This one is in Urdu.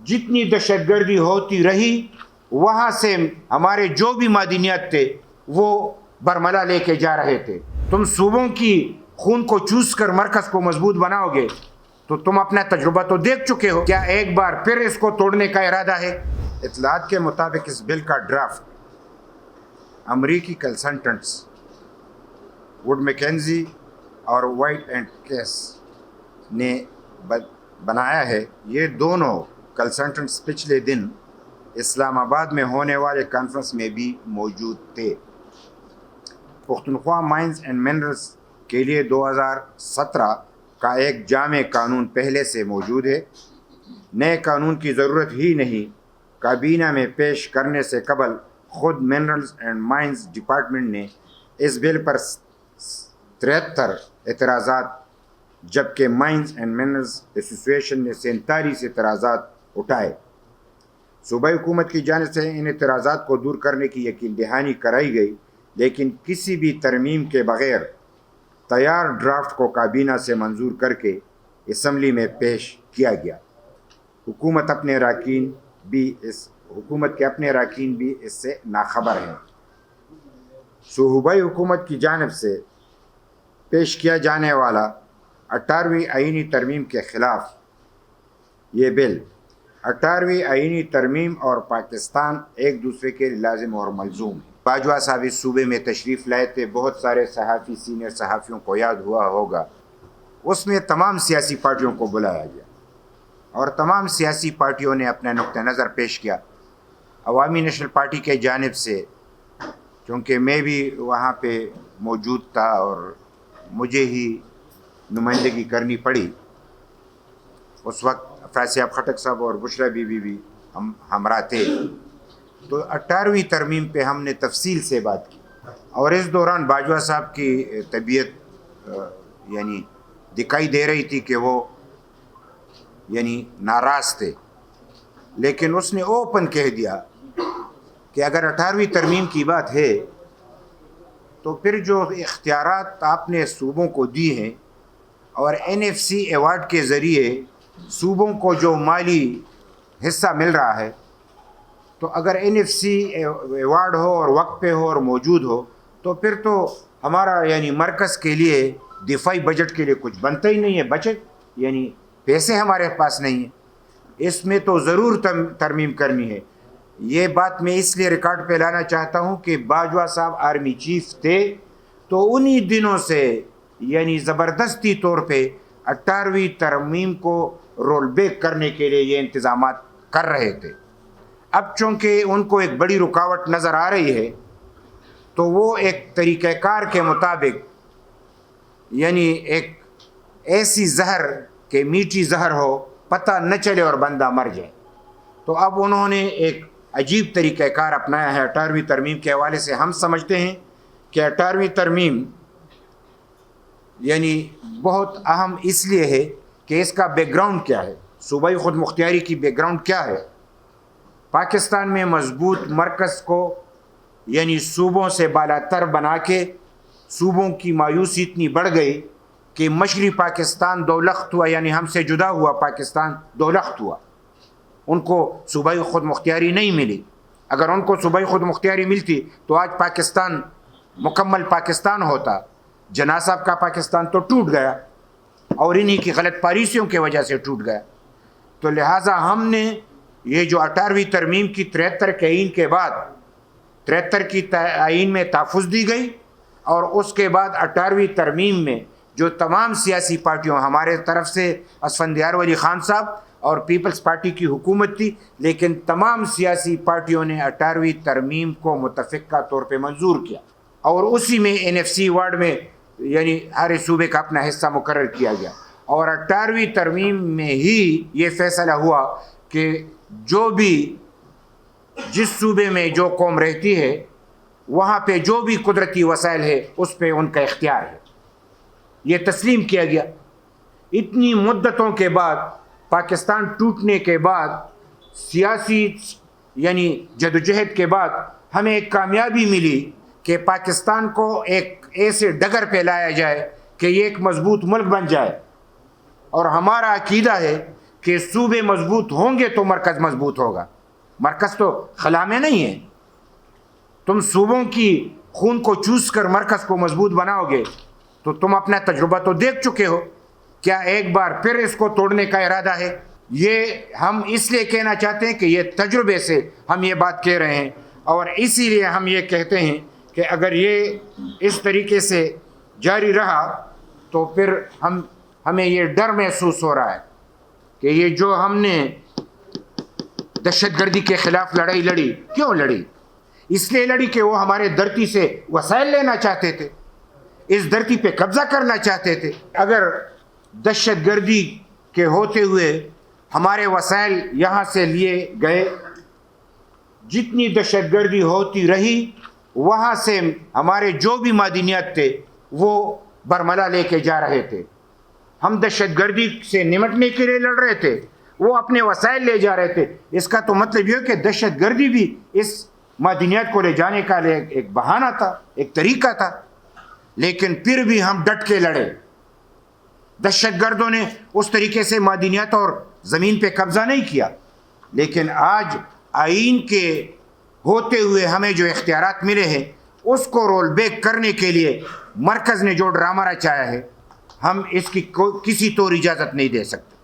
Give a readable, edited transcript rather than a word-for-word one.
جتنی دہشت گردی ہوتی رہی وہاں سے ہمارے جو بھی معدنیات تھے وہ برملا لے کے جا رہے تھے. تم صوبوں کی خون کو چوس کر مرکز کو مضبوط بناؤ گے تو تم اپنا تجربہ تو دیکھ چکے ہو. کیا ایک بار پھر اس کو توڑنے کا ارادہ ہے؟ اطلاعات کے مطابق اس بل کا ڈرافٹ امریکی کنسلٹنٹس ووڈ میکنزی اور وائٹ اینڈ کیس نے بنایا ہے. یہ دونوں کنسلٹنٹس پچھلے دن اسلام آباد میں ہونے والے کانفرنس میں بھی موجود تھے. پختونخوا مائنز اینڈ منرلز کے لیے 2017 کا ایک جامع قانون پہلے سے موجود ہے. نئے قانون کی ضرورت ہی نہیں. کابینہ میں پیش کرنے سے قبل خود منرلز اینڈ مائنز ڈپارٹمنٹ نے اس بل پر 73 اعتراضات جبکہ مائنز اینڈ منرلز ایسوسی ایشن نے 47 اعتراضات اٹھائے. صوبائی حکومت کی جانب سے ان اعتراضات کو دور کرنے کی یقین دہانی کرائی گئی لیکن کسی بھی ترمیم کے بغیر تیار ڈرافٹ کو کابینہ سے منظور کر کے اسمبلی میں پیش کیا گیا. حکومت کے اپنے اراکین بھی اس سے ناخبر ہیں. صوبائی حکومت کی جانب سے پیش کیا جانے والا 18ویں آئینی ترمیم کے خلاف یہ بل 18ویں آئینی ترمیم اور پاکستان ایک دوسرے کے لازم اور ملزوم ہے. باجوہ صاحب اس صوبے میں تشریف لائے تھے. بہت سارے صحافی سینئر صحافیوں کو یاد ہوا ہوگا. اس میں تمام سیاسی پارٹیوں کو بلایا گیا اور تمام سیاسی پارٹیوں نے اپنا نقطہ نظر پیش کیا. عوامی نیشنل پارٹی کے جانب سے چونکہ میں بھی وہاں پہ موجود تھا اور مجھے ہی نمائندگی کرنی پڑی. اس وقت فیصیاب خٹک صاحب اور بشرا بی بی بھی ہمراہ تھے. تو 18ویں ترمیم پہ ہم نے تفصیل سے بات کی اور اس دوران باجوہ صاحب کی طبیعت یعنی دکھائی دے رہی تھی کہ وہ یعنی ناراض تھے. لیکن اس نے اوپن کہہ دیا کہ اگر 18ویں ترمیم کی بات ہے تو پھر جو اختیارات آپ نے صوبوں کو دی ہیں اور NFC ایوارڈ کے ذریعے صوبوں کو جو مالی حصہ مل رہا ہے تو اگر NFC ایوارڈ ہو اور وقت پہ ہو اور موجود ہو تو پھر تو ہمارا یعنی مرکز کے لیے دفاعی بجٹ کے لیے کچھ بنتا ہی نہیں ہے. بجٹ یعنی پیسے ہمارے پاس نہیں ہیں. اس میں تو ضرور ترمیم کرنی ہے. یہ بات میں اس لیے ریکارڈ پہ لانا چاہتا ہوں کہ باجوہ صاحب آرمی چیف تھے تو انہی دنوں سے یعنی زبردستی طور پہ 18ویں ترمیم کو رول بیک کرنے کے لیے یہ انتظامات کر رہے تھے. اب چونکہ ان کو ایک بڑی رکاوٹ نظر آ رہی ہے تو وہ ایک طریقہ کار کے مطابق یعنی ایک ایسی زہر کہ میٹھی زہر ہو پتہ نہ چلے اور بندہ مر جائے. تو اب انہوں نے ایک عجیب طریقہ کار اپنایا ہے 18ویں ترمیم کے حوالے سے. ہم سمجھتے ہیں کہ 18ویں ترمیم یعنی بہت اہم اس لیے ہے کہ اس کا بیک گراؤنڈ کیا ہے. صوبائی خود مختاری کی بیک گراؤنڈ کیا ہے. پاکستان میں مضبوط مرکز کو یعنی صوبوں سے بالاتر بنا کے صوبوں کی مایوسی اتنی بڑھ گئی کہ مشرقی پاکستان دو لخت ہوا یعنی ہم سے جدا ہوا پاکستان دو لخت ہوا. ان کو صوبائی خود مختاری نہیں ملی. اگر ان کو صوبائی خود مختاری ملتی تو آج پاکستان مکمل پاکستان ہوتا. جناح صاحب کا پاکستان تو ٹوٹ گیا اور انہی کی غلط پالیسیوں کی وجہ سے ٹوٹ گیا. تو لہٰذا ہم نے یہ جو 18ویں ترمیم کی 73 کے آئین کے بعد 73 کی آئین میں تحفظ دی گئی اور اس کے بعد 18ویں ترمیم میں جو تمام سیاسی پارٹیوں ہمارے طرف سے اسفندیار ولی خان صاحب اور پیپلز پارٹی کی حکومت تھی لیکن تمام سیاسی پارٹیوں نے 18ویں ترمیم کو متفقہ طور پہ منظور کیا اور اسی میں NFC ایوارڈ میں یعنی ہر صوبے کا اپنا حصہ مقرر کیا گیا. اور 18ویں ترمیم میں ہی یہ فیصلہ ہوا کہ جو بھی جس صوبے میں جو قوم رہتی ہے وہاں پہ جو بھی قدرتی وسائل ہے اس پہ ان کا اختیار ہے. یہ تسلیم کیا گیا. اتنی مدتوں کے بعد پاکستان ٹوٹنے کے بعد سیاسی یعنی جدوجہد کے بعد ہمیں ایک کامیابی ملی کہ پاکستان کو ایک ایسے ڈگر پہ لایا جائے کہ یہ ایک مضبوط ملک بن جائے. اور ہمارا عقیدہ ہے کہ صوبے مضبوط ہوں گے تو مرکز مضبوط ہوگا. مرکز تو خلا میں نہیں ہے. تم صوبوں کی خون کو چوس کر مرکز کو مضبوط بناؤ گے تو تم اپنا تجربہ تو دیکھ چکے ہو. کیا ایک بار پھر اس کو توڑنے کا ارادہ ہے؟ یہ ہم اس لیے کہنا چاہتے ہیں کہ یہ تجربے سے ہم یہ بات کہہ رہے ہیں، اور اسی لیے ہم یہ کہتے ہیں کہ اگر یہ اس طریقے سے جاری رہا تو پھر ہمیں یہ ڈر محسوس ہو رہا ہے کہ یہ جو ہم نے دہشت گردی کے خلاف لڑائی لڑی، کیوں لڑی؟ اس لیے لڑی کہ وہ ہمارے دھرتی سے وسائل لینا چاہتے تھے، اس دھرتی پہ قبضہ کرنا چاہتے تھے. اگر دہشت گردی کے ہوتے ہوئے ہمارے وسائل یہاں سے لیے گئے، جتنی دہشت گردی ہوتی رہی وہاں سے ہمارے جو بھی معدنیات تھے وہ برملا لے کے جا رہے تھے. ہم دہشت گردی سے نمٹنے کے لیے لڑ رہے تھے، وہ اپنے وسائل لے جا رہے تھے. اس کا تو مطلب یہ کہ دہشت گردی بھی اس معدنیات کو لے جانے کا ایک بہانہ تھا، ایک طریقہ تھا. لیکن پھر بھی ہم ڈٹ کے لڑے. دہشت گردوں نے اس طریقے سے معدنیات اور زمین پہ قبضہ نہیں کیا. لیکن آج آئین کے ہوتے ہوئے ہمیں جو اختیارات ملے ہیں اس کو رول بیک کرنے کے لیے مرکز نے جو ڈرامہ رچایا ہے، ہم اس کی کسی طور اجازت نہیں دے سکتے.